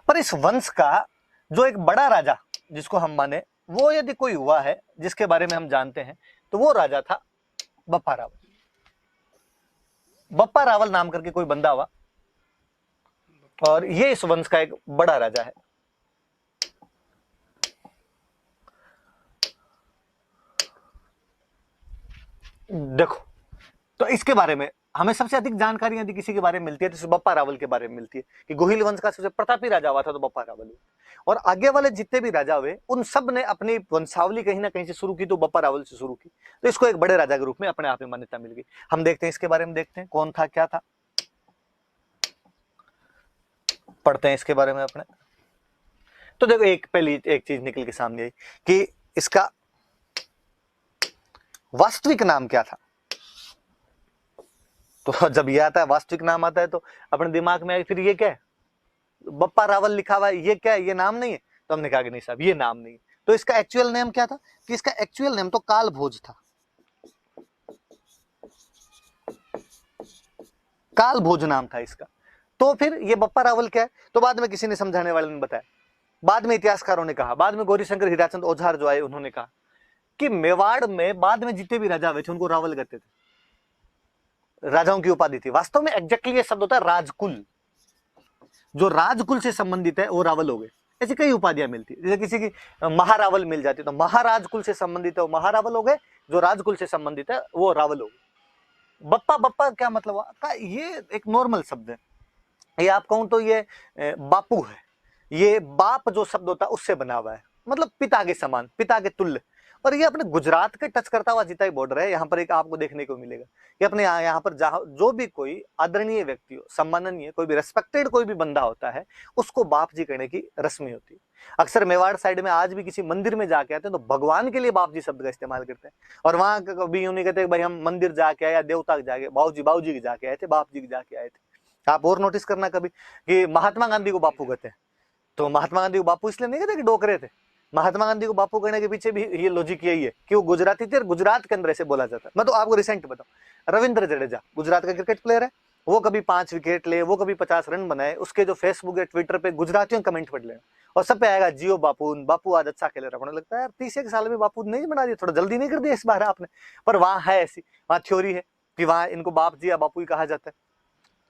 पर इस वंश का जो एक बड़ा राजा जिसको हम माने, वो यदि कोई हुआ है जिसके बारे में हम जानते हैं, तो वो राजा था बप्पा रावल। बप्पा रावल नाम करके कोई बंदा हुआ, और ये इस वंश का एक बड़ा राजा है। देखो, तो इसके बारे में हमें सबसे अधिक जानकारी यदि किसी के बारे में मिलती है तो बप्पा रावल के बारे में मिलती है कि गोहिल वंश का सबसे प्रतापी राजा हुआ था तो बप्पा रावल हुआ। और आगे वाले जितने भी राजा हुए उन सब ने अपनी वंशावली कहीं ना कहीं से शुरू की, तो बप्पा रावल से शुरू की, तो इसको एक बड़े राजा के रूप में अपने आप में मान्यता मिल गई। हम देखते हैं इसके बारे में, देखते हैं कौन था क्या था, पढ़ते हैं इसके बारे में अपने। तो देखो, एक पहली एक चीज निकल के सामने आई कि इसका वास्तविक नाम क्या था। तो जब ये आता है, वास्तविक नाम आता है, तो अपने दिमाग में आए फिर ये क्या है, बप्पा रावल लिखा हुआ है, ये क्या है, ये नाम नहीं है। तो हमने कहा कि नहीं साहब, ये नाम नहीं है। तो इसका एक्चुअल नेम क्या था, कि इसका एक्चुअल नेम तो काल भोज था। काल भोज नाम था इसका। तो फिर ये बप्पा रावल क्या है, तो बाद में किसी ने समझाने वाले ने बताया, बाद में इतिहासकारों ने कहा, बाद में गौरीशंकर हीराचंद ओझार जो आए उन्होंने कहा कि मेवाड़ में बाद में जितने भी राजा हुए थे उनको रावल कहते थे, राजाओं की उपाधि थी। वास्तव में एग्जैक्टली ये शब्द होता है राजकुल, जो राजकुल से संबंधित है वो रावल हो गए। ऐसी कई उपाधियां मिलती है, जैसे किसी की महारावल मिल जाती है तो महाराजकुल से संबंधित है वो महारावल हो गए, जो राजकुल से संबंधित है वो रावल हो गए। बप्पा, बप्पा क्या मतलब हुआ का, ये एक नॉर्मल शब्द है। ये आप कहूं तो ये बापू है, ये बाप जो शब्द होता है उससे बना हुआ है, मतलब पिता के समान, पिता के तुल्य। और ये अपने गुजरात के टच करता हुआ जितना ही बॉर्डर है, यहाँ पर एक आपको देखने को मिलेगा कि अपने यहाँ पर जहाँ जो भी कोई आदरणीय व्यक्ति हो, सम्माननीय, कोई भी रेस्पेक्टेड कोई भी बंदा होता है, उसको बाप जी कहने की रस्मी होती है। अक्सर मेवाड़ साइड में आज भी किसी मंदिर में जाके आते हैं तो भगवान के लिए बाप जी शब्द का इस्तेमाल करते हैं, और वहां कभी यूं नहीं कहते भाई हम मंदिर जाके आए या देवता के जाके, बाबू जी के जाके आए थे, बाप जी के जाके आए थे। आप और नोटिस करना कभी कि महात्मा गांधी को बापू कहते हैं, तो महात्मा गांधी को बापू इसलिए नहीं कहते कि डोकरे थे। महात्मा गांधी को बापू कहने के पीछे भी ये लॉजिक यही है कि वो गुजराती थे और गुजरात के अंदर ऐसे बोला जाता है। मैं तो आपको रिसेंट बताऊं, रविंद्र जडेजा गुजरात का क्रिकेट प्लेयर है, वो कभी 5 विकेट ले, वो कभी 50 रन बनाए, उसके जो फेसबुक या ट्विटर पे गुजरातियों कमेंट पढ़ लेना, और सब पे आएगा जियो बापू, बापू आज अच्छा खेल रहा है। लगता है यार 30 साल में बापू नहीं बना दिया, थोड़ा जल्दी नहीं कर दिया इस बार आपने। पर वहां है ऐसी, वहां थ्योरी है कि वहां इनको बाप जी या बापू ही कहा जाता है।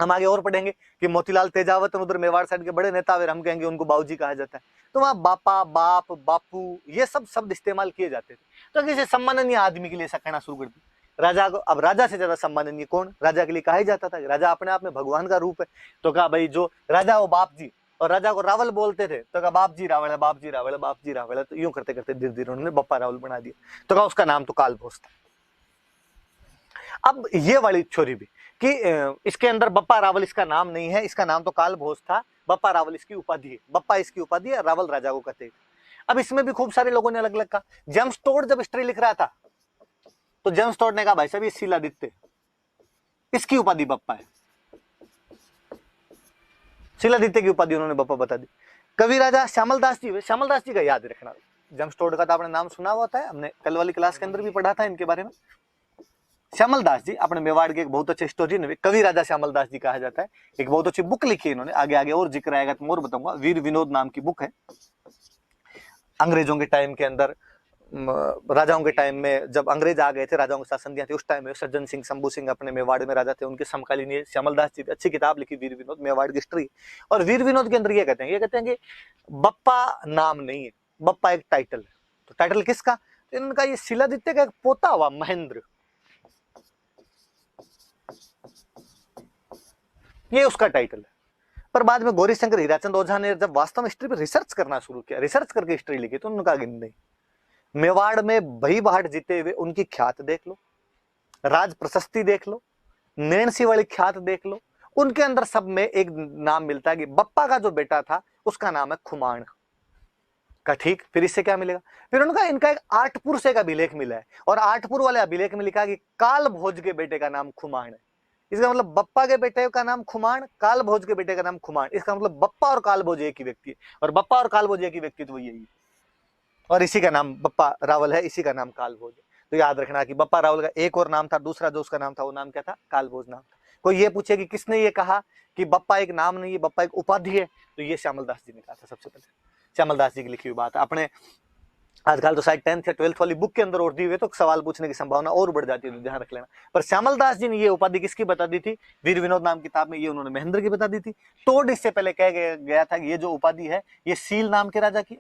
हम आगे और पढ़ेंगे कि मोतीलाल तेजावत उधर मेवाड़ साइड के बड़े नेता हुए, हम कहेंगे उनको बाबूजी कहा जाता है। तो वहां बापा, बाप, बापू ये सब शब्द इस्तेमाल किए जाते थे। तो किसी सम्माननीय आदमी के लिए ऐसा कहना शुरू कर दिया। राजा को, अब राजा से ज्यादा सम्माननीय कौन, राजा के लिए कहा ही जाता था। राजा अपने आप में भगवान का रूप है, तो कहा भाई जो राजा वो बाप जी, और राजा को रावल बोलते थे तो कहा बाप जी रावल है, बाप जी रावल है, बाप जी रावल है। तो यूं करते करते धीरे धीरे उन्होंने बप्पा रावल बना दिया, तो कहा उसका नाम तो कालभोज था। अब ये वाली छोरी भी कि इसके अंदर बप्पा रावल इसका नाम नहीं है, इसका नाम तो कालभोज था, बप्पा रावल इसकी उपाधि है, बप्पा इसकी उपाधि है, रावल राजा को कहते हैं। अब इसमें भी खूब सारे लोगों ने अलग अलग कहा। जेम्स टोड जब हिस्ट्री लिख रहा था तो जेम्स टोड ने कहा भाई साहब ये शिलादित्य, इसकी उपाधि बप्पा है, शिलादित्य की उपाधि उन्होंने बप्पा बता दी। कवि राजा श्यामल दास जी, श्यामल दास जी का याद रखना, जेम्स टोड का तो आपने नाम सुना हुआ था, हमने कल वाली क्लास के अंदर भी पढ़ा था इनके बारे में। श्यामल दास जी अपने मेवाड़ के एक बहुत अच्छे हिस्टोरियन, कवि राजा श्यामल दास जी कहा जाता है। एक बहुत अच्छी बुक लिखी है इन्होंने, आगे आगे और जिक्र आएगा तो और बताऊंगा। वीर विनोद नाम की बुक है। अंग्रेजों के टाइम के अंदर, राजाओं के टाइम में जब अंग्रेज आ गए थे, राजाओं के शासन दिया थे, उस टाइम में सज्जन सिंह, शंभू सिंह अपने मेवाड़ में राजा थे, उनके समकालीन ये श्यामल दास जी अच्छी किताब लिखी वीर विनोद, मेवाड़ की हिस्ट्री। और वीर विनोद के अंदर ये कहते हैं कि बप्पा नाम नहीं है, बप्पा एक टाइटल है। तो टाइटल किसका, इनका ये शिलादित्य का एक पोता हुआ महेंद्र, ये उसका टाइटल है। पर बाद में गौरीशंकर हीराचंद ओझा ने जब वास्तव में हिस्ट्री पर रिसर्च करना शुरू किया, रिसर्च करके हिस्ट्री लिखी, तो उन्होंने कहा नहीं, मेवाड़ में भई बाहट जीते हुए उनकी ख्यात देख लो, राज प्रशस्ति देख लो, नैणसी वाली ख्यात देख लो, उनके अंदर सब में एक नाम मिलता है कि बप्पा का जो बेटा था उसका नाम है खुमाण का। ठीक, फिर इससे क्या मिलेगा, फिर उनका इनका एक आठपुर से एक अभिलेख मिला है, और आठपुर वाले अभिलेख में लिखा कि काल भोज के बेटे का नाम खुमाण है। इसका मतलब बप्पा के बेटे का नाम खुमाण, काल भोज के बेटे का नाम खुमाण। इसका मतलब बप्पा और काल भोज एक ही व्यक्ति है, और बप्पा और काल भोज एक ही व्यक्ति, तो वो यही है, और इसी का नाम बप्पा रावल है, इसी का नाम काल भोज है। तो याद रखना कि बप्पा रावल का एक और नाम था, दूसरा जो उसका नाम था वो नाम क्या था, काल भोज नाम था। कोई ये पूछे कि किसने ये कहा कि बप्पा एक नाम नहीं है, बप्पा एक उपाधि है, तो ये श्यामल दास जी ने कहा था सबसे पहले। श्यामल दास जी की लिखी हुई बात है। अपने आजकल तो शायद 10th या 12th वाली बुक के अंदर और दी हुई है, तो सवाल पूछने की संभावना और बढ़ जाती है, तो ध्यान रख लेना। पर श्यामल दास जी ने ये उपाधि किसकी बता दी थी? वीर विनोद नाम किताब में ये उन्होंने महेंद्र की बता दी थी। तोड़ इससे पहले कह गया था कि ये जो उपाधि है ये सील नाम के राजा की,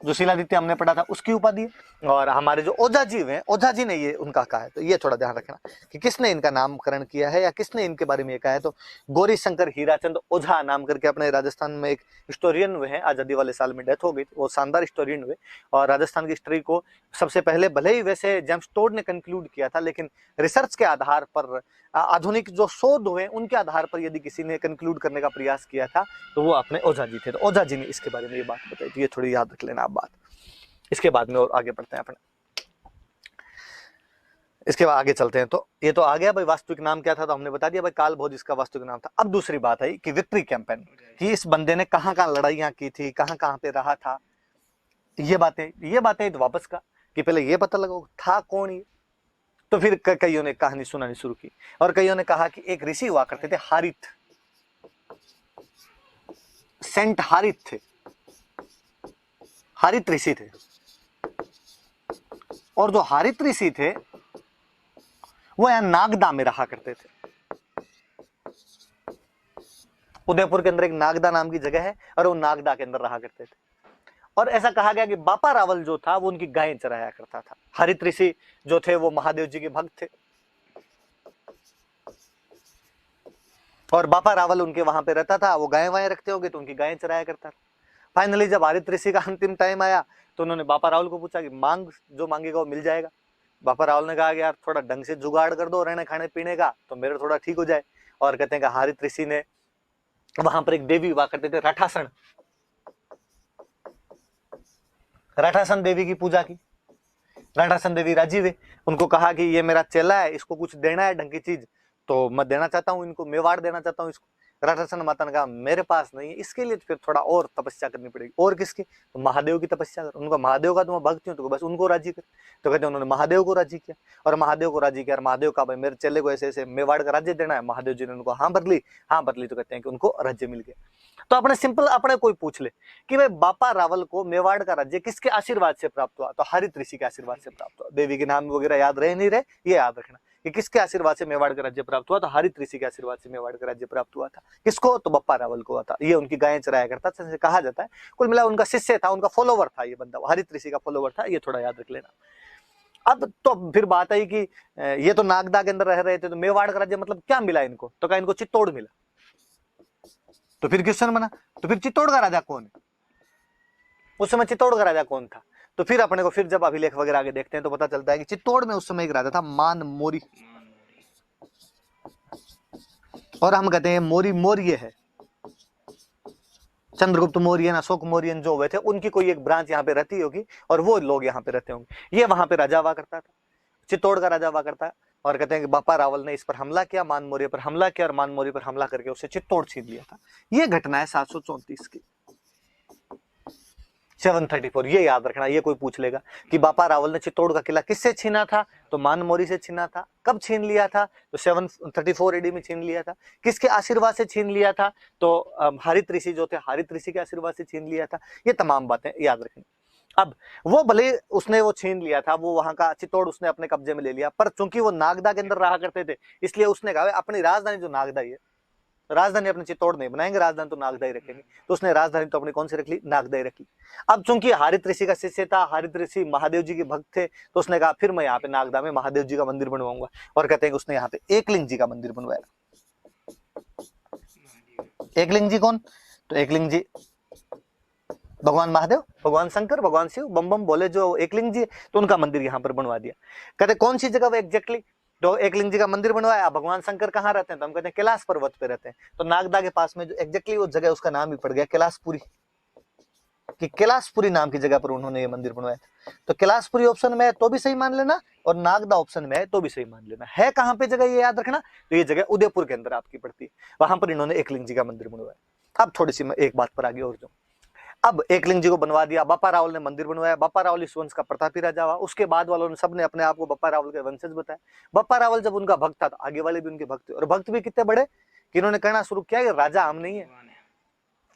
जो शिलादित्य हमने पढ़ा था उसकी उपाधि है। और हमारे जो ओझा जी हैं, ओझा जी ने ये उनका कहा है, तो ये थोड़ा ध्यान रखना कि किसने इनका नामकरण किया है या किसने इनके बारे में ये कहा है। तो गौरी शंकर हीराचंद ओझा नाम करके अपने राजस्थान में एक हिस्टोरियन हुए हैं, आजादी वाले साल में डेथ हो गई, वो शानदार हिस्टोरियन हुए और राजस्थान की हिस्ट्री को सबसे पहले, भले ही वैसे जेम्स टोड ने कंक्लूड किया था, लेकिन रिसर्च के आधार पर, आधुनिक जो शोध हुए उनके आधार पर यदि किसी ने कंक्लूड करने का प्रयास किया था तो वो अपने ओझा जी थे। तो ओझा जी ने इसके बारे में ये बात बताई थी, ये थोड़ी याद रख लेना आप बात। इसके बाद में और आगे बढ़ते हैं अपने, इसके बाद आगे चलते हैं। तो ये तो आ गया भाई वास्तविक नाम क्या था, तो हमने बता दिया भाई काल भोज इसका वास्तविक नाम था। अब दूसरी बात आई कि विक्ट्री कैंपेन, कि इस बंदे ने कहां कहां लड़ाइयां की थी, कहां कहां पे रहा था। ये बातें तो वापस का कि पहले ये पता लगा था कौन ये। तो फिर कईयों ने कहानी सुनानी शुरू की और कईयों ने कहा कि एक ऋषि हुआ करते थे हारित, सेंट हारित थे, हारित ऋषि थे। और जो हारित ऋषि थे वो यहां नागदा में रहा करते थे। उदयपुर के अंदर एक नागदा नाम की जगह है और वो नागदा के अंदर रहा करते थे। और ऐसा कहा गया कि बापा रावल जो था वो उनकी गायें चराया करता था। हरित ऋषि जो थे वो महादेव जी के भक्त थे और बापा रावल उनके वहां पे रहता था, वो गायें वायें रखते होंगे तो उनकी गायें चराया करता था। फाइनली जब हरित ऋषि का अंतिम टाइम आया तो उन्होंने बापा रावल को पूछा कि मांग, जो मांगेगा वो मिल जाएगा। बापा रावल ने कहा कि यार थोड़ा ढंग से जुगाड़ कर दो रहने खाने पीने का, तो मेरा थोड़ा ठीक हो जाए। और कहते हैं कि हरित ऋषि ने वहां पर एक देवी हुआ करते थे राठासन, राठासन देवी की पूजा की। राठासन देवी राजी हुए, उनको कहा कि ये मेरा चेला है, इसको कुछ देना है ढंग की चीज, तो मैं देना चाहता हूँ इनको, मेवाड़ देना चाहता हूँ इसको। राठासन माता ने कहा मेरे पास नहीं है, इसके लिए फिर थोड़ा और तपस्या करनी पड़ेगी। और किसकी? तो महादेव की तपस्या कर। उनका महादेव का तो मैं भक्त हूँ, तो बस उनको राजी कर। तो कहते उन्होंने महादेव को राजी किया और महादेव को राजी किया और महादेव का भाई मेरे चेले को ऐसे ऐसे मेवाड़ का राज्य देना है। महादेव जी ने उनको हाँ बदली, हाँ बदली, तो कहते हैं कि उनको राज्य मिल गया। तो अपने सिंपल अपने कोई पूछ ले कि भाई बापा रावल को मेवाड़ का राज्य किसके आशीर्वाद से प्राप्त हुआ, तो हरित ऋषि के आशीर्वाद से प्राप्त हुआ। देवी के नाम वगैरह याद रहे नहीं रहे, ये याद रखना कि किसके आशीर्वाद से मेवाड़ का राज्य प्राप्त हुआ, तो हरित ऋषि के आशीर्वाद से मेवाड़ का राज्य प्राप्त हुआ था। किसको? तो बप्पा रावल को हुआ था। ये उनकी गायें चराया करता था, कहा जाता है। कुल मिला उनका शिष्य था, उनका फॉलोवर था ये बंदा, हरित ऋषि का फॉलोवर था। ये थोड़ा याद रख लेना। अब तो फिर बात आई कि ये तो नागदा के अंदर रह रहे थे, तो मेवाड़ का राज्य मतलब क्या मिला इनको, तो कहा इनको चित्तौड़ मिला। तो फिर क्वेश्चन बना, तो फिर चित्तौड़ का राजा कौन है? उस समय चित्तौड़ का राजा कौन था? तो फिर अपने को फिर जब अभिलेख वगैरह आगे देखते हैं तो पता चलता है कि चित्तौड़ में उस समय एक राजा था मान मोरी, और हम कहते हैं मोरी मौर्य है। चंद्रगुप्त मौर्य, अशोक मौर्य जो हुए थे उनकी कोई एक ब्रांच यहाँ पे रहती होगी और वो लोग यहाँ पे रहते होंगे। ये वहां पे राजा हुआ करता था, चित्तौड़ का राजा हुआ करता है। और कहते हैं कि बापा रावल ने इस पर हमला किया, मान मौर्य पर हमला किया और मान मौर्य पर हमला करके उसे चित्तौड़ छीन लिया था। ये घटना है 734 की, 734। ये याद रखना, ये कोई पूछ लेगा कि बापा रावल ने चित्तौड़ का किला किससे छीना था, तो मान मौर्य से छीना था। कब छीन लिया था? तो 734 AD में छीन लिया था। किसके आशीर्वाद से छीन लिया था? तो हरित ऋषि जो थे, हरित ऋषि के आशीर्वाद से छीन लिया था। ये तमाम बातें याद रखनी। अब वो भले उसने वो छीन लिया था, वो वहां का चित्तौड़ उसने अपने कब्जे में ले लिया, पर चूंकि वो नागदा के अंदर रहा करते थे इसलिए उसने कहा अपनी राजधानी जो नागदा ही है, राजधानी अपने चित्तौड़ नहीं बनाएंगे, राजधानी तो नागदा ही रखेंगे। तो उसने राजधानी तो अपनी कौन सी रख ली? नागदा ही रख ली। अब चूंकि हरित ऋषि का शिष्य था, हरित ऋषि महादेव जी के भक्त थे, तो उसने कहा फिर मैं यहाँ पे नागदा में महादेव जी का मंदिर बनवाऊंगा। और कहते हैं कि उसने यहाँ पे एकलिंग जी का मंदिर बनवाया। एकलिंग जी कौन? तो एकलिंग जी भगवान महादेव, भगवान शंकर, भगवान शिव, बम बम बोले जो एकलिंग जी, तो उनका मंदिर यहाँ पर बनवा दिया। कहते कौन सी जगह वो एग्जैक्टली? तो एकलिंग जी का मंदिर बनवाया। भगवान शंकर कहाँ रहते हैं? तो हम कहते हैं कैलाश पर्वत पे रहते हैं। तो नागदा के पास में जो एग्जैक्टली वो जगह, उसका नाम ही पड़ गया कैलाशपुरी, कि कैलाशपुरी नाम की जगह पर उन्होंने ये मंदिर बनवाया। तो कैलाशपुरी ऑप्शन में है तो भी सही मान लेना, और नागदा ऑप्शन में है तो भी सही मान लेना। है कहाँ पे जगह ये याद रखना, तो ये जगह उदयपुर के अंदर आपकी पड़ती है, वहां पर इन्होंने एकलिंग जी का मंदिर बनवाया। अब थोड़ी सी मैं एक बात पर आगे और जाऊं। अब एकलिंग जी को बनवा दिया, बापा रावल ने मंदिर बनवाया, बापा रावल इस वंश का प्रतापी राजा हुआ। उसके बाद वालों ने सबने अपने आप को बापा रावल के वंशज बताया। बापा रावल जब उनका भक्त था तो आगे वाले भी उनके भक्त थे, और भक्त भी कितने बड़े कि इन्होंने कहना शुरू किया कि राजा हम नहीं है।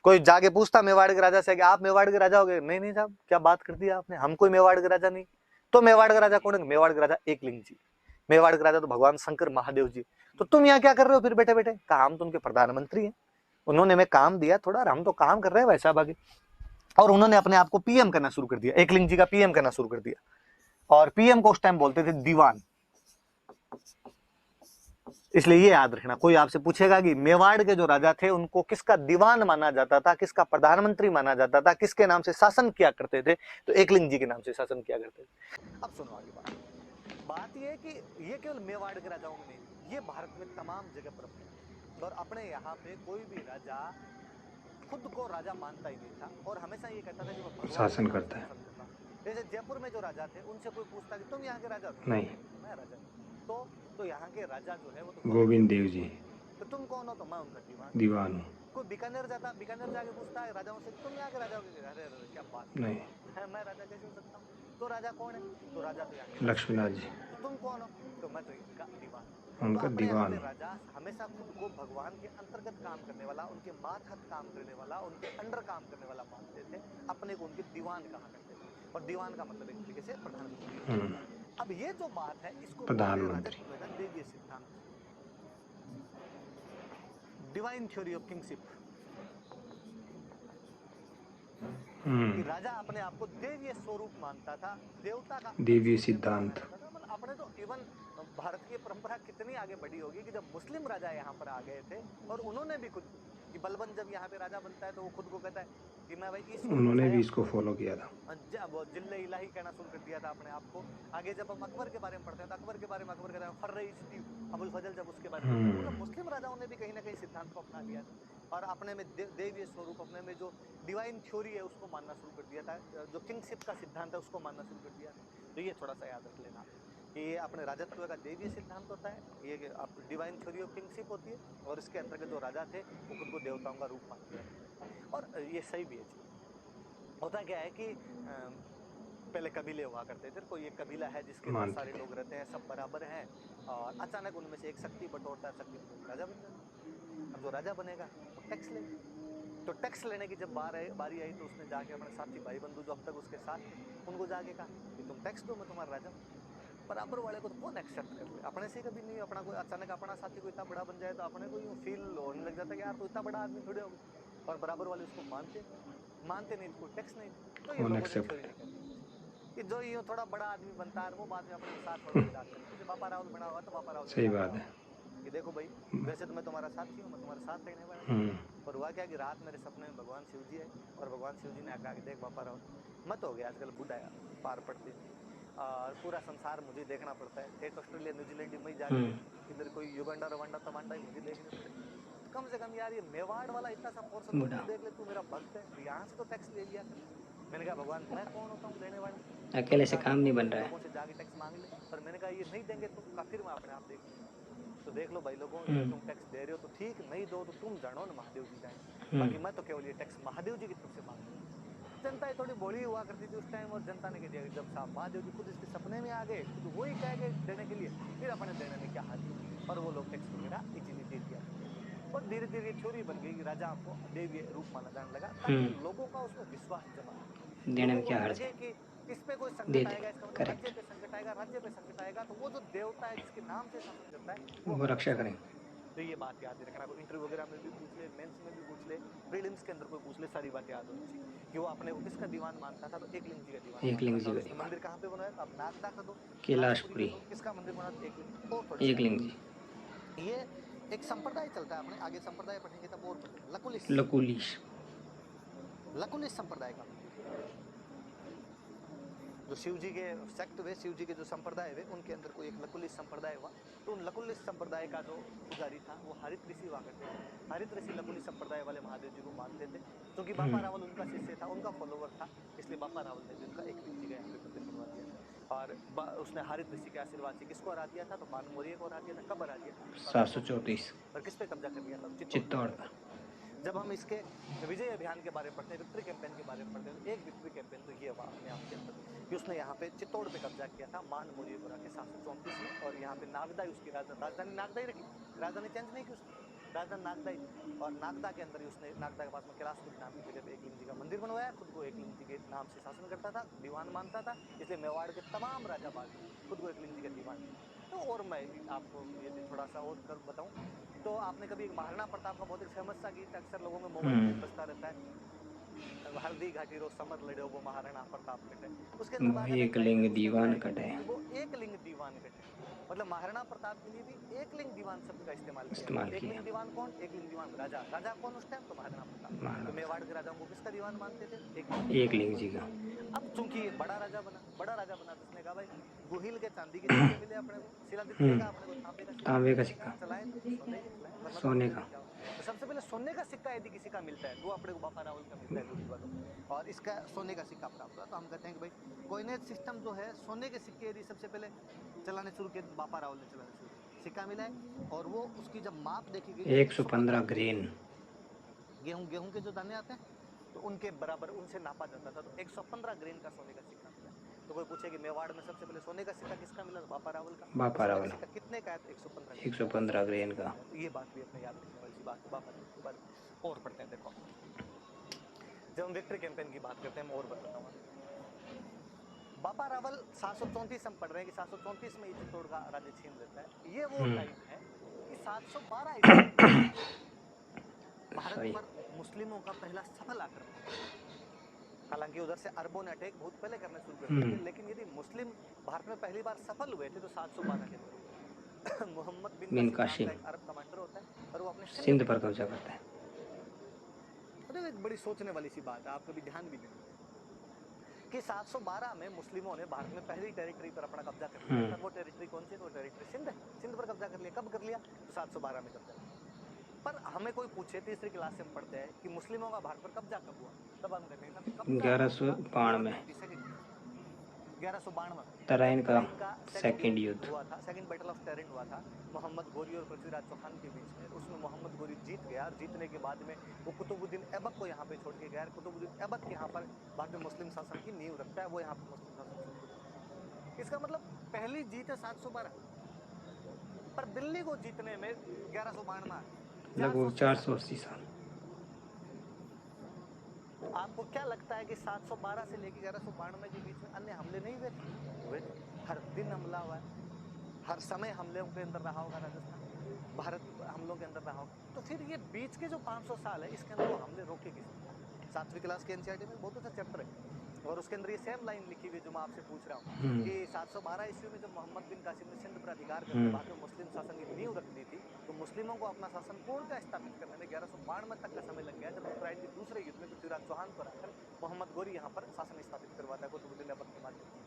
कोई जाके पूछता मेवाड़ के राजा से कि आप मेवाड़ के राजा हो गए, नहीं नहीं साहब क्या बात कर दी आपने, हम कोई मेवाड़ के राजा नहीं। तो मेवाड़ का राजा कौन है? मेवाड़ के राजा एकलिंग जी। मेवाड़ के राजा तो भगवान शंकर महादेव जी। तो तुम यहाँ क्या कर रहे हो फिर बैठे बैठे? कहा हम तो उनके प्रधानमंत्री हैं, उन्होंने हमें काम दिया थोड़ा, हम तो काम कर रहे हैं वैसा बाकी। और उन्होंने अपने आप को पीएम करना शुरू कर दिया, एकलिंग जी का पीएम करना शुरू कर दिया। और पीएम को उस टाइम बोलते थे दीवान। इसलिए ये याद रखना, कोई आपसे पूछेगा कि मेवाड़ के जो राजा थे उनको किसका दीवान माना जाता था, किसका प्रधानमंत्री माना जाता था, किसके नाम से शासन किया करते थे, तो एकलिंग जी के नाम से शासन किया करते थे। अब सुनो आगे बात ये है कि ये केवल मेवाड़ के राजाओं में नहीं, ये भारत में तमाम जगह पर है। और अपने यहाँ पे कोई भी राजा खुद को राजा मानता ही नहीं था, और हमेशा ये कहता था कि वो भगवान शासन के नाम से करता है। शासन करता। जैसे जयपुर में जो राजा थे उनसे कोई पूछता कि तुम यहाँ के राजा हो? नहीं, मैं राजा हूँ। तो यहाँ के राजा जो है वो तो गोविंद देव जी तो तुम कौन हो? तो मैं उनका दीवान। दीवान हूँ। कोई बीकानेर जाता, बीकानेर जाके पूछता है राजाओं से तुम यहाँ के राजा हो? अरे अरे क्या बात है, नहीं, मैं राजा कैसे हो सकता हूँ? तो राजा कौन है? तो राजा तो यहाँ के लक्ष्मीनाथ जी तो तुम कौन हो? तो मैं तो इनका दीवान। तो उनका अपने यहाँ दीवान पे हूँ। राजा हमेशा खुद को भगवान के अंतर्गत काम करने वाला, उनके मातहत काम करने वाला, उनके अंडर काम करने वाला मानते थे, अपने को उनके दीवान कहा करते थे। और दीवान का मतलब एक तरीके से प्रधानमंत्री। अब ये जो बात है इसको बोलते हैं प्रधानमंत्री। राजत्व का देवीय सिद्धांत, डिवाइन थ्योरी ऑफ किंगशिप। कि राजा अपने आप को देवीय स्वरूप मानता था, देवता का देवीय अंश माना सिद्धांत। जाता था। मतलब अपने तो इवन भारत की परंपरा कितनी आगे बढ़ी होगी कि जब मुस्लिम राजा यहाँ पर आ गए थे और उन्होंने भी खुद कि बलबन जब यहाँ पे राजा बनता है तो वो खुद को कहता है कि मैं भाई ईश्वर को उन्होंने भी छाया इसको फॉलो किया था। वो जिल्ले इलाही कहना शुरू कर दिया था अपने आप को। आगे जब हम अकबर के बारे में पढ़ते हैं तो अकबर के बारे में अकबर कहता है फर्र अबुल फजल, जब उसके बारे में पढ़ते हैं मतलब मुस्लिम राजाओं ने भी कहीं ना कहीं सिद्धांत को अपना लिया था और अपने में देवीय स्वरूप, अपने में जो डिवाइन थ्योरी है उसको मानना शुरू कर दिया था, जो किंगशिप का सिद्धांत है उसको मानना शुरू कर दिया। तो ये थोड़ा सा याद रख लेना कि ये अपने राजत्व का देवीय सिद्धांत होता है, ये डिवाइन थ्योरी ऑफ किंगशिप होती है, और इसके अंतर्गत जो राजा थे वो खुद को देवताओं का रूप मानते हैं। और ये सही भी है चीज। होता क्या है कि पहले कबीले हुआ करते थे, कोई एक कबीला है जिसके बहुत सारे लोग रहते हैं, सब बराबर हैं, और अचानक उनमें से एक शक्ति बटोरता है, शक्ति बटोर राजा बन जाता है। अब जो राजा बनेगा वो टैक्स लेगा। तो टैक्स लेने की जब बारी आई तो उसने जाके अपने साथी भाई बंधु जो अब तक उसके साथ थे उनको जाके कहा कि तुम टैक्स दो, मैं तुम्हारा राजा हूँ। बराबर वाले को तो कौन एक्सेप्ट कर ले, अपने से कभी नहीं। अपना कोई अचानक अपना साथी कोई इतना बड़ा बन जाए तो अपने को यूं फील होने लग जाता है कि यार तो इतना बड़ा आदमी थोड़े हो गए, और बराबर वाले उसको मानते नहीं तो कोई टैक्स नहीं दे। तो ये लोगों ने थ्योरी निकाली कि जो यूं थोड़ा बड़ा आदमी बनता है वो बाद में अपने साथ वालों को डांटता है। जैसे बापा रावल बना हुआ तो बापा रावल ने सही डांटा बात है। कि देखो भाई वैसे तो मैं तुम्हारा साथी हूँ, मैं तुम्हारे साथ रहने वाला हूँ, पर हुआ क्या कि रात मेरे सपने में भगवान शिव जी आए और भगवान शिव जी ने कहा कि देख बापा रावल मत हो गया आजकल बूढ़ा पार पड़ते और पूरा संसार मुझे देखना पड़ता है, ठेठ ऑस्ट्रेलिया न्यूजीलैंड में जाके देखो, इधर कोई युगांडा रवांडा तवांडा ही मुझे देखने पड़े। तो कम से कम यार ये मेवाड़ वाला इतना सा पोर्शन तो तू देख ले, तू मेरा भक्त है तो यहाँ से तो टैक्स ले लिया कर। मैंने कहा भगवान मैं कौन होता हूँ लेने वाला, अकेले से काम नहीं बन रहा है। लोगों से जाके टैक्स मांग ले, पर मैंने कहा ये नहीं देंगे तो फिर मैं अपने आप देख लूंगा। तो देख लो भाई लोगों, अगर तुम टैक्स दे रहे हो तो ठीक, नहीं दो तो तुम जानो ना महादेव जी जाए, बाकी मैं तो केवल ये टैक्स महादेव जी की तरफ से मांग रहा हूँ। जनता थोड़ी बोली हुआ करती थी उस टाइम, और जनता ने कह दिया जब साहब महादेव जी खुद इसके सपने में आ गए, खुद वही कह गए देने के लिए, फिर अपने देने में क्या हाथ है, और वो लोग टैक्स वगैरह इजीली दे दिया करते थे। और धीरे धीरे थ्योरी बन गई, राजा को देवीय रूप माना जाने लगा ताकि लोगों का उसमें विश्वास जमा रहे, देने लोगों में को क्या हर्ज लगे है, कि इस पे कोई दे संकट दे। आएगा, इसका मतलब राज्य करेक्ट, पे संकट आएगा, राज्य पे संकट आएगा तो वो जो देवता है जिसके नाम से शासन करता है वो वो हमारी रक्षा रक्षा करेंगे। करेगा। तो ये बात याद रखना, कोई इंटरव्यू वगैरह में भी पूछ ले, मेंस में भी पूछ ले, प्रीलिम्स के अंदर कोई पूछ ले, सारी बात याद होनी चाहिए कि वो अपने को किसका दीवान मानता था, तो एकलिंग जी का दीवान एकलिंग मानता जी था। और का उसने दीवान, मंदिर कहाँ पे बनवाया? अब नागदा का दो, कैलाशपुरी का कैलाशपुरी, दो, किसका मंदिर बना? एकलिंग। और थोड़ा सा एकलिंग जी, ये एक संप्रदाय चलता है, अपने आगे संप्रदाय पढ़ेंगे तब और पता, लकुलिस, लकुलिश, लकुलिस संप्रदाय का मंदिर, जो शिव जी के सेक्ट हुए, शिव जी के जो संप्रदाय हुए उनके अंदर कोई एक लकुलिस संप्रदाय हुआ। तो उन लकुलिस संप्रदाय का जो पुजारी था वो हरित ऋषि हुआ करते थे। हरित ऋषि लकुलिस संप्रदाय वाले महादेव जी को मानते थे, क्योंकि बापा रावल उनका शिष्य था, उनका फॉलोवर था, इसलिए बापा रावल ने भी उनका एकलिंग जी का यहाँ पे मंदिर बनवा दिया था। और उसने हरित ऋषि के आशीर्वाद से किसको हरा दिया था? तो बान मौर्य को हरा दिया था। कब हरा दिया था? 734, और किस पे कब्जा कर लिया था? चित्तौड़ पे चित्तौड़ कब्जा का। कर लिया था। जब हम इसके विजय अभियान के बारे में पढ़ते हैं, विक्ट्री कैंपेन के बारे में पढ़ते हैं, तो एक विक्ट्री कैंपेन तो ये हुआ अपने आप के अंदर कि उसने यहाँ पे चित्तौड़ पे कब्जा किया था मान मौर्यपुरा के 734 में, और यहाँ पे नागदा उसकी राजधानी नागदा ही रखी, राजधानी चेंज नहीं की उसने, राजधानी नागदा ही थी। और नागदा के अंदर ही उसने, नागदा के पास में कैलाशपुरी नाम की जगह पे एकलिंग जी का मंदिर बनवाया, खुद को एकलिंग जी के नाम से शासन करता था, दीवान मानता था, इसलिए मेवाड़ के तमाम राजा बाग खुद को एकलिंग जी का दीवान। तो और मैं आपको यदि थोड़ा सा और कर बताऊं, तो आपने कभी एक महाराणा प्रताप का बहुत एक फेमस सा गीत अक्सर लोगों के मोबाइल में बजता रहता है, हल्दी घाटी रो समर लड़ो वो महाराणा प्रताप कटे, उसके अंदर वो बाकायदा एक एक लाइन है, लिंग उसके अंदर दीवान आएगी कटे कि वो एक लिंग दीवान कटे, मतलब महाराणा प्रताप के लिए भी एक लिंग दीवान शब्द का इस्तेमाल किया गया। एक लिंग दीवान कौन? एक लिंग दीवान राजा, राजा कौन उस टाइम? तो महाराणा प्रताप। तो मेवाड़ के राजाओं को किसका दीवान मानते थे? एक लिंग एक दीवान लिंग को जी मानते का। थे। अब चूंकि ये बड़ा राजा बना, तो उसने कहा भाई गुहिल के चांदी के सिक्के मिले अपने को, शिलादित देगा अपने को तांबे का सिक्का तांबे मिला, का उसने कहा सिक्का, चलाए ना, सोने के चलाए, वरना तो सोने लूट का। लेके जाओ। तो सबसे पहले सोने का सिक्का यदि किसी का मिलता है तो वो अपने को बापा रावल का मिलता है लूटी वालों को, और इसका सोने का सिक्का प्राप्त हुआ। तो हम कहते हैं कि भाई कोइनेज सिस्टम जो है, सोने के सिक्के यदि सबसे पहले चलाने शुरू किए तो बापा रावल ने चलाने शुरू किए, सिक्का मिला है, और वो उसकी जब माप देखी गई तो 115 115 ग्रेन। गेहूं के जो दाने आते हैं तो उनके बराबर उनसे नापा जाता था, तो 115 ग्रेन का सोने का सिक्का मिला। तो कोई पूछे कि मेवाड़ में सबसे पहले सोने का सिक्का किसका मिला? तो बापा रावल का। तो बापा सोने का रावल सिक्का कितने का है? तो 115 ग्रेन का 115 सोने का ग्रेन सिक्का का। मिला। तो ये बात भी अपने याद रखने वाली सी बात है बापा रावल के बारे में। और पढ़ते हैं, देखो जब हम विक्ट्री कैंपेन की बात करते हैं, मैं और बताता हूँ आपको। बापा रावल 734 हम पढ़ रहे हैं कि 734 में ये चित्तौड़ का राज्य छीन लेता है। ये वो टाइम है कि 712 ईस्वी में भारत सही। पर मुस्लिमों का पहला सफल आक्रमण होता है। हालांकि उधर से अरबों ने अटैक बहुत पहले करने शुरू कर दिए थे, लेकिन यदि मुस्लिम भारत में पहली बार सफल हुए थे तो 712 के अंदर हुए थे। मोहम्मद बिन बिन कासिम नाम का कासिम एक अरब कमांडर होता है, और वो अपने सिंध सिंध पे पर कब्जा कब्जा करता करता है। है। तो एक बड़ी सोचने वाली सी बात है, आप कभी ध्यान भी देंगे कि 712 में मुस्लिमों ने भारत में पहली टेरिटरी पर अपना कब्जा कर लिया था। वो टेरिटरी कौन सी? तो टेरिटरी सिंध है। सिंध पर कब्जा कर लिया। कब कर लिया? तो 712 में कब्जा कर लिया। पर हमें कोई पूछे, तीसरी क्लास से हम पढ़ते हैं कि मुस्लिमों का भारत पर कब्जा कब हुआ, तब हम कहते हैं साहब कब्जा हुआ 1192 1192 जब तराइन का तराइन का सेकंड सेकंड युद्ध युद्ध। हुआ था, सेकंड बैटल ऑफ टेरिन हुआ था मोहम्मद गोरी और पृथ्वीराज चौहान के बीच में। उसमें मोहम्मद गोरी जीत गया, और जीतने के बाद में वो कुतुबुद्दीन ऐबक को यहाँ पे छोड़ के गया। कुतुबुद्दीन ऐबक यहाँ पर भारत में मुस्लिम शासन की नींव रखता है, वो यहाँ पे मुस्लिम शासन शुरू करता है। इसका मतलब पहली जीत है 712, पर दिल्ली को जीतने में 1192 लगभग 480 साल लग 480 गए। साल। आपको क्या लगता है कि 712 से लेकर 1192 के बीच में अन्य हमले नहीं हुए थे? हुए थे। हर दिन हमला हुआ है, हर समय हमलों के अंदर रहा होगा राजस्थान, भारत हमलों के अंदर रहा होगा। तो फिर ये बीच के जो 500 साल है, इसके अंदर वो हमले रोके किसने? 7वीं क्लास के एनसीईआरटी में बहुत अच्छा चैप्टर है, और उसके अंदर ये सेम लाइन लिखी हुई है जो मैं आपसे पूछ रहा हूँ कि 712 ईस्वी में जब मोहम्मद बिन कासिम ने सिंध पर अधिकार करके भारत में मुस्लिम शासन की नींव रख दी थी, तो मुस्लिमों को अपना शासन पूर्णतः स्थापित करने में 1192 तक का समय लग गया, जब उत्तरायण के दूसरे युद्ध में पृथ्वीराज चौहान पर आकर मोहम्मद गोरी यहाँ पर शासन स्थापित करवाता है कुतुबुद्दीन ऐबक के माध्यम से।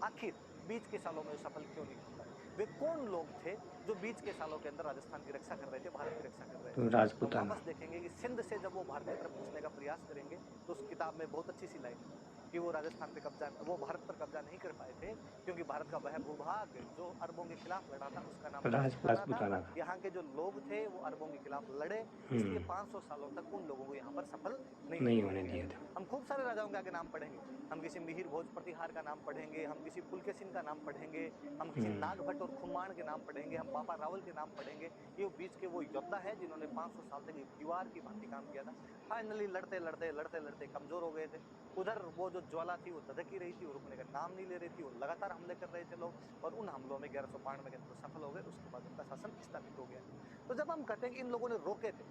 आखिर बीच के सालों में सफल क्यों नहीं होता है? वे कौन लोग थे जो बीच के सालों के अंदर राजस्थान की रक्षा कर रहे थे, भारत की रक्षा कर रहे तो थे? तो हम राजपूताना। वापस देखेंगे कि सिंध से जब वो भारत की तरफ घुसने का प्रयास करेंगे, तो उस किताब में बहुत अच्छी सी लाइन है कि वो राजस्थान पे कब्जा, वो भारत पर कब्जा नहीं कर पाए थे, क्योंकि भारत का वह भूभाग जो अरबों के खिलाफ लड़ा था उसका नाम राजपूताना था। राजपूताना का। यहाँ के जो लोग थे वो अरबों के खिलाफ लड़े, इसलिए 500 सालों तक उन लोगों को यहाँ पर सफल नहीं नहीं होने होने दिया गया। दिया था। हम खूब सारे राजाओं के आगे नाम पढ़ेंगे, हम किसी मिहिर भोज प्रतिहार का नाम पढ़ेंगे, हम किसी पुलकेशिन का नाम पढ़ेंगे, हम किसी नागभट्ट और खुमान के नाम पढ़ेंगे, हम बापा रावल के नाम पढ़ेंगे। ये बीच के वो योद्धा है जिन्होंने 500 साल तक एक दीवार की भांति काम किया था। फाइनली लड़ते लड़ते लड़ते लड़ते कमजोर हो गए थे। उधर वो जो ज्वाला थी वो धधकी रही थी, वो रुकने का नाम नहीं ले रही थी, वो लगातार हमले कर रहे थे लोग, और उन हमलों में 1192 के अंदर सफल हो गए। उसके बाद उनका शासन स्थापित हो गया। तो जब हम कहते हैं कि इन लोगों ने रोके थे,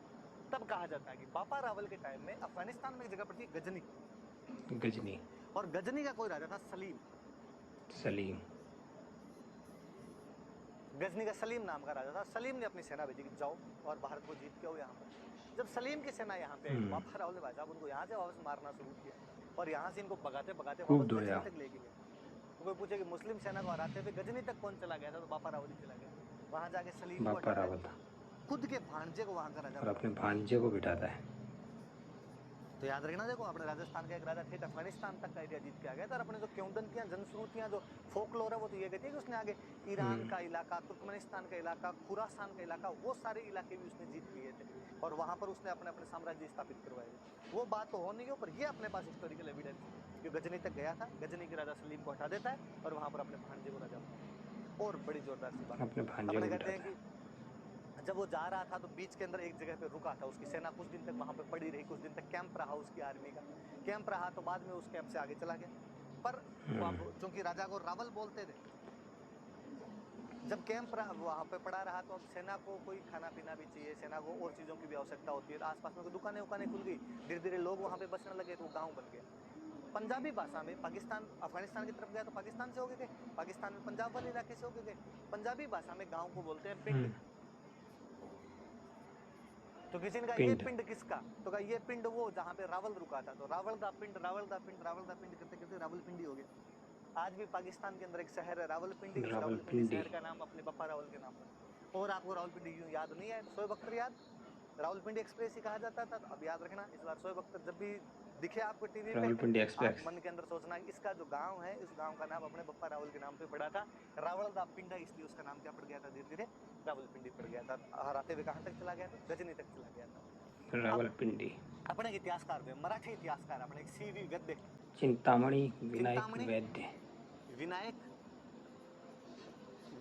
तब कहा जाता है कि बापा रावल के टाइम में अफगानिस्तान में एक जगह पड़ती है गजनी, गजनी। और गजनी का कोई राजा था सलीम। सलीम। गजनी का सलीम नाम का राजा था। सलीम ने अपनी सेना भेजी कि जाओ और भारत को जीत के आओ यहाँ पर। जब सलीम की सेना यहाँ पे आई तो बापा रावल ने भाई साहब उनको यहाँ से वापस मारना शुरू किया, और यहाँ से इनको भगाते भगाते खूब वापस गजनी धोया। तक लेके गए। तो कोई पूछे कि मुस्लिम सेना को हराते हुए गजनी तक कौन चला गया था, तो बापा रावल ही चला गया। वहां जाके सलीम को बापा हटाया, रावल था। खुद के भांजे को वहां का राजा और अपने बनाया। भांजे को बिठाता है। तो याद रखना, देखो अपने राजस्थान का एक राजा ठेठ अफगानिस्तान तक का एरिया जीत के आ गया था। और अपने जो किंवदंतियां, जनश्रुतियां, जो फोकलोर है, वो तो ये कहती है कि उसने आगे ईरान का इलाका, तुर्कमेनिस्तान का इलाका, खुरासान का इलाका, वो सारे इलाके भी उसने जीत लिए थे। और वहां पर उसने अपने अपने साम्राज्य स्थापित करवाए। वो बात तो हो नहीं हो, पर ये अपने पास हिस्टोरिकल एविडेंस कि गजनी तक गया था, गजनी के राजा सलीम को हटा देता है और वहां पर अपने भांजे को राजा बनाता है। और बड़ी जोरदार सी बात, अपने भांजे अपने को कहते हैं बिठाता है। कि जब वो जा रहा था तो बीच के अंदर एक जगह पे रुका था, उसकी सेना कुछ दिन तक वहां पे पड़ी रही, कुछ दिन तक कैंप रहा, उसकी आर्मी का कैंप रहा, तो बाद में उस कैंप से आगे चला गया। पर अब चूंकि राजा को रावल बोलते थे, जब कैंप वहां पे पड़ा रहा तो अब सेना को कोई खाना पीना भी चाहिए, सेना को और चीजों की भी आवश्यकता होती है, तो आसपास में कोई दुकानें उकानें खुल गई, धीरे धीरे लोग वहां पे बसने लगे, तो वो गांव बन गया। पंजाबी भाषा में पाकिस्तान अफगानिस्तान की तरफ गया तो पाकिस्तान से होके गए, पाकिस्तान में पंजाब वाले इलाके से होके गए। पंजाबी भाषा में गांव को बोलते हैं पिंड। तो किसी ने कहा ये पिंड। पिंड किसका, तो कहा ये पिंड वो जहां पे रावल रुका था, तो रावल दा पिंड, रावल दा पिंड, रावल दा पिंड करते करते रावलपिंडी हो गया। आज भी पाकिस्तान के अंदर एक शहर है रावलपिंडी, उस रावलपिंडी रावलपिंडी। शहर का नाम अपने बप्पा रावल के नाम पर। और आपको रावलपिंडी यूं याद नहीं है तो शोएब अख्तर याद, रावलपिंडी एक्सप्रेस ही कहा जाता था। तो अब याद रखना, इस बार शोएब अख्तर जब भी दिखे आपको टीवी पे, रावलपिंडी आप एक्सप्रेस। मन के अंदर सोचना इसका जो गांव है, इस गांव का नाम अपने बप्पा रावल के नाम पे पड़ा था, रावल दा पिंडा, इसलिए उसका नाम क्या पड़ गया था, धीरे धीरे रावलपिंडी पड़ गया था। हराते हुए कहां तक चला गया था, गजनी तक चला गया था। अब रावलपिंडी। अपने एक इतिहासकार हुए, मराठी इतिहासकार अपने एक सीवी वैद्य, चिंतामणि विनायक चिंतामणि वैद्य। विनायक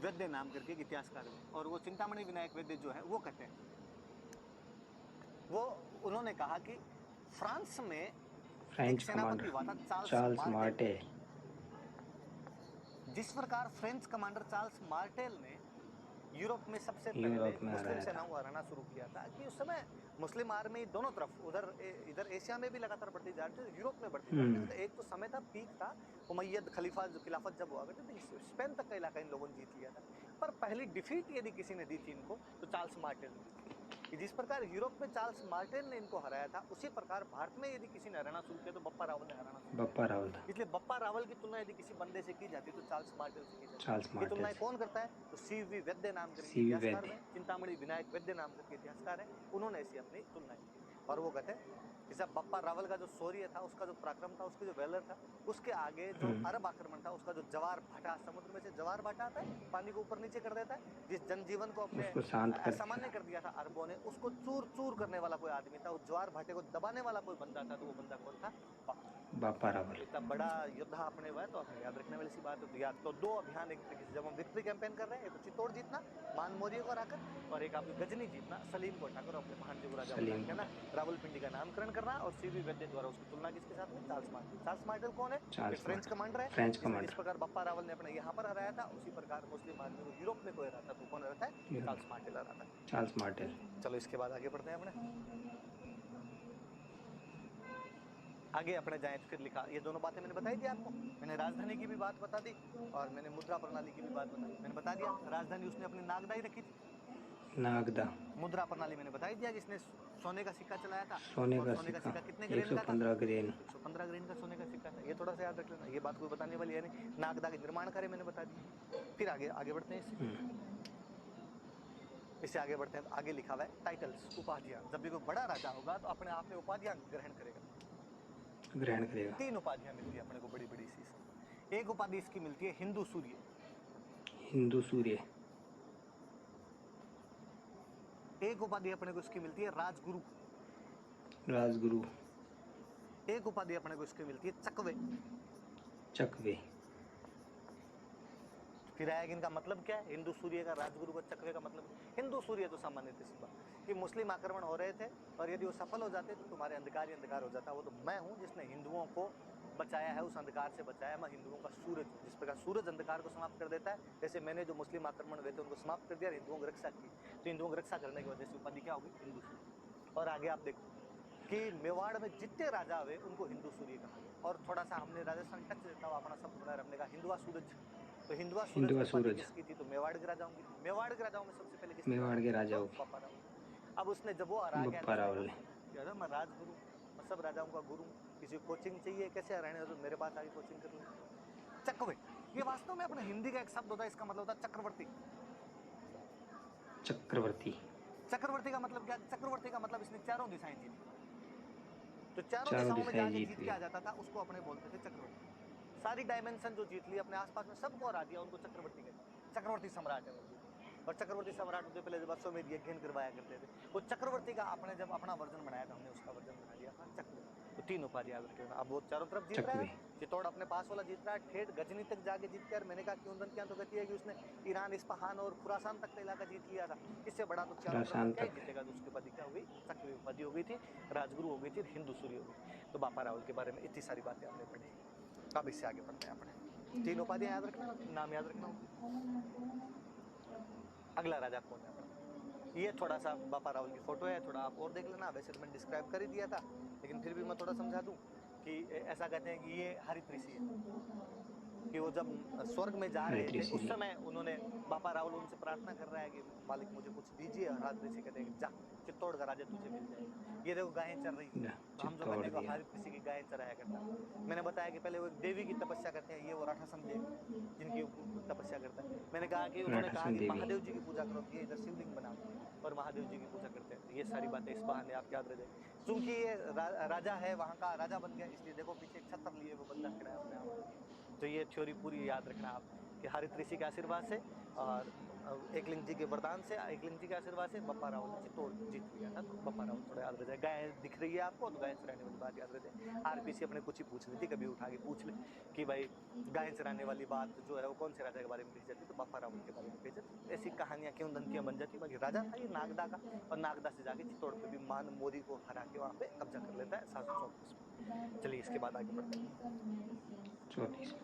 वैद्य नाम करके एक इतिहासकार हुए, और वो चिंतामणि विनायक वैद्य जो है वो कहते हैं, वो उन्होंने कहा कि फ्रांस में एक फ्रेंच सेनापति हुआ था कमांडर चार्ल्स चार्ल्स मार्टेल। मार्टे। जिस प्रकार फ्रेंच कमांडर चार्ल्स मार्टेल ने यूरोप में सबसे पहले यूरोप में मुस्लिम हराया था। सेनाओं को हराना शुरू किया था, कि उस समय मुस्लिम आर्मी दोनों तरफ, उधर इधर एशिया में भी लगातार बढ़ती जा रही थी, यूरोप में बढ़ती जा रही थी। तो एक तो समय था, पीक था, उमैयद खलीफा खिलाफत जब हुआ करती थी, स्पेन तक का इलाका इन लोगों ने जीत लिया था। पर पहली डिफीट यदि किसी ने दी थी इनको, तो चार्ल्स मार्टेल ने दी थी। कि जिस प्रकार यूरोप में चार्ल्स मार्टेल ने इनको हराया था, उसी प्रकार भारत में यदि किसी ने हराना शुरू किया तो बप्पा रावल ने हराना शुरू बप्पा किया। रावल था। इसलिए बप्पा रावल की तुलना यदि किसी बंदे से की जाती तो चार्ल्स मार्टेल से की जाती। चार्ल्स ये मार्टेल तुलनाएं से। कौन करता है, तो सीवी वैद्य नाम करके सीवी इतिहासकार वैद्य। में, चिंतामणि विनायक वैद्य नाम करके इतिहासकार है, उन्होंने ऐसी अपनी तुलनाएं की। और वो कहते हैं कि जब बप्पा रावल का जो शौर्य था, उसका जो पराक्रम था, उसके जो वेलर था, उसके आगे जो अरब आक्रमण था, उसका जो जवार भाटा, समुद्र में से जवार भाटा आता है, पानी को ऊपर नीचे कर देता है, जिस जनजीवन को अपने उसको शांत कर दिया असामान्य था। कर दिया था अरबों ने, उसको चूर चूर करने वाला कोई आदमी था, उस ज्वार भाटे को दबाने वाला कोई बंदा था, तो वो बंदा कौन था, बप्पा रावल। इतना बड़ा योद्धा अपने हुआ है, तो अपने याद रखने वाली सी बात है। तो याद तो दो अभियान एक तरीके से जब हम विक्ट्री कैंपेन कर रहे हैं, एक तो चित्तौड़ जीतना मान मौर्य को हराकर, और एक आपकी गजनी जीतना सलीम को हटाकर अपने भांजे को राजा बना सलीम के ना कोटा। रावलपिंडी का नामकरण करना। और सीवी वैद्य द्वारा उसकी तुलना किसके साथ में, चार्ल्स मार्टेल। चार्ल्स मार्टेल कौन है, एक चार्ल्स फ्रेंच मार्टेल कमांडर है, फ्रेंच जिसने जिस कमांडर। प्रकार बप्पा रावल ने अपने यहाँ पर हराया था, उसी प्रकार मुस्लिम आर्मी को यूरोप में कोई हराता तो कौन हराता है, चार्ल्स मार्टेल हराता है। Charles Martel. चलो इसके बाद आगे बढ़ते हैं अपने, आगे अपने जाए तो फिर लिखा, ये दोनों बातें मैंने बताई थी आपको, मैंने राजधानी की भी बात बता दी और मैंने मुद्रा प्रणाली की भी बात बताई। मैंने बता दिया राजधानी उसने अपनी नागदा ही रखी थी, नागदा। मुद्रा प्रणाली मैंने बता ही दिया कि इसने सोने का सिक्का चलाया था। सोने और का सोने का सिक्का सिक्का कितने ग्रेन का था, 115 ग्रेन। 115 ग्रेन का सोने का सिक्का था। ये थोड़ा सा याद रख लेना, ये बात कोई बताने वाली है नहीं। नागदा के निर्माण कार्य मैंने बता दिया। फिर आगे आगे बढ़ते हैं, इससे आगे बढ़ते हैं। तो आगे लिखा हुआ है टाइटल्स, उपाधियां। जब भी कोई बड़ा राजा होगा तो अपने आप में उपाधियां ग्रहण करेगा। ग्रहण करेगा। 3 उपाधियां मिलती है अपने को बड़ी बड़ी सी। एक उपाधि इसकी मिलती है हिंदू सूर्य, हिंदू सूर्य। एक उपाधि अपने को इसकी मिलती है राजगुरु, राजगुरु। एक उपाधि अपने को इसकी मिलती है चकवे। चकवे। फिर आएगा इनका मतलब क्या है, हिंदू सूर्य का, राजगुरु का, चकवे का मतलब। हिंदू सूर्य तो सामान्य सी बात कि मुस्लिम आक्रमण हो रहे थे और यदि वो सफल हो जाते तो तुम्हारे अंधकार ही अंधकार हो जाता। वो तो मैं हूं जिसने हिंदुओं को बचाया है, उस अंधकार से बचाया। मैं हिंदुओं का सूरज हूं। जिस प्रकार सूरज अंधकार को समाप्त कर देता है, जैसे मैंने जो मुस्लिम आक्रमण हुए थे उनको समाप्त कर दिया, हिंदुओं की रक्षा की। तो हिंदुओं की रक्षा करने की वजह से उपाधि क्या होगी, हिंदू सूर्य। और आगे आप देखो कि मेवाड़ में जितने राजा हुए उनको हिंदू सूर्य कहा गया। और थोड़ा सा हमने राजस्थान टच देता हुआ अपना शब्द बनाया, हमने कहा हिंदुआ सूरज। तो हिंदुआ सूरज हिंदुआ की उपाधि सूरज। किसकी थी, तो मेवाड़ के राजाओं की थी। मेवाड़ के राजाओं में सबसे पहले किसने मेवाड़ हराया, के तो राजाओं की। बप्पा रावल। अब उसने जब वो हरा गया तो बप्पा उसने रावल कहा ने। कि अरे मैं राजगुरु, मैं सब राजाओं का गुरु हूं, किसी को कोचिंग चाहिए कैसे हराने हो तो मेरे पास आके कोचिंग कर ले। चकवे, ये वास्तव में अपने हिंदी का एक शब्द होता है, इसका मतलब होता है चक्रवर्ती। चक्रवर्ती। चक्रवर्ती का मतलब क्या, चक्रवर्ती का मतलब इसने चारों दिशाएं जीत ली। तो चारों चारों दिशाओं में दिशाएं जाके जीत जीत के ली। आ जाता था, उसको अपने बोलते थे चक्रवर्ती। सारी डायमेंशन जो जीत ली, अपने आसपास में सबको हरा दिया, उनको चक्रवर्ती कहते हैं। चक्रवर्ती सम्राट है वो। और चक्रवर्ती सम्राट होते पहले जब अश्वमेध यज्ञ करवाया करते थे, वो चक्रवर्ती का आपने जब अपना वर्जन बनाया था, हमने उसका वर्जन बना दिया था चक्र। तो 3 उपाधि याद रखे। अब वो चारों तरफ जीत रहा चकवे। है, चित्तौड़ अपने पास वाला जीत रहा है, ठेठ गजनी तक जाके जीत कर, मैंने कहा क्यों क्या तो कहती है कि उसने ईरान, इस्फहान और खुरासान तक का इलाका जीत लिया था। इससे बड़ा तो चारों तरफ वो खुरासान क्या ही तक। जीतेगा। तो उसकी उपाधि क्या हो गई? चक्रवी उपाधि हो गई थी, राजगुरु हो गई थी, हिंदू सूरी हो गई। तो बापा रावल के बारे में इतनी सारी बातें हमने पढ़ी। अब इससे आगे बढ़ते हैं अपने। 3 उपाधियां याद रखना, नाम याद रखना उनके। अगला राजा कौन है अपना? ये थोड़ा सा बापा रावल की फोटो है, थोड़ा आप और देख लेना। वैसे तो मैंने डिस्क्राइब कर ही दिया था, लेकिन फिर भी मैं थोड़ा समझा दूं कि ऐसा कहते हैं कि ये हरित ऋषि है, कि वो जब स्वर्ग में जा रहे हरित थे ऋषि उस जी। समय उन्होंने, बापा रावल उनसे प्रार्थना कर रहा है कि मालिक मुझे कुछ दीजिए, और हरित ऋषि कहते हैं कि जा, चित्तौड़ का राजा तुझे मिल जाएगा। ये देखो गायें चर रही थी, तो हम जो कहते चित्तौड़ हैं कि दिया। हरित ऋषि की गायें चराया करता था। मैंने बताया कि पहले वो एक देवी की तपस्या करते हैं, ये वो राठासन देवी जिनकी तपस्या करता है। मैंने कहा कि उन्होंने कहा राठासन कि देवी। महादेव जी की पूजा करो, तो ये इधर शिवलिंग बना दो और महादेव जी की पूजा करते हैं। तो ये सारी बातें इस बहाने आप याद रह जाएगी। चूंकि ये राजा है, वहां का राजा बन गया, इसलिए देखो पीछे एक छत्र लिए वो बंदा खड़ा है अपने आप। तो ये थ्योरी पूरी याद रखना आप, कि हरित ऋषि के आशीर्वाद से और एकलिंग जी के वरदान से, एकलिंग जी के आशीर्वाद से बप्पा रावल ने चित्तौड़ जीत लिया था। तो बप्पा रावल थोड़ा याद रह जाए। गाय दिख रही है आपको, तो गाय चराने वाली बात याद रह जाए। आरपीसी अपने कुछ ही पूछ लेती, कभी उठा के पूछ ले कि भाई गाय चराने वाली बात जो है वो कौन से राजा के बारे में कही जाती है, तो बप्पा रावल के बारे में कही जाती है। ऐसी कहानियां क्यों दंतियां बन जाती है। बाकी राजा था ये नागदा का, और नागदा से जाके चित्तौड़ पे भी मान मोरी को हरा के वहां पे कब्जा कर लेता है 734 में। चलिए इसके बाद आगे बढ़ते हैं। 34।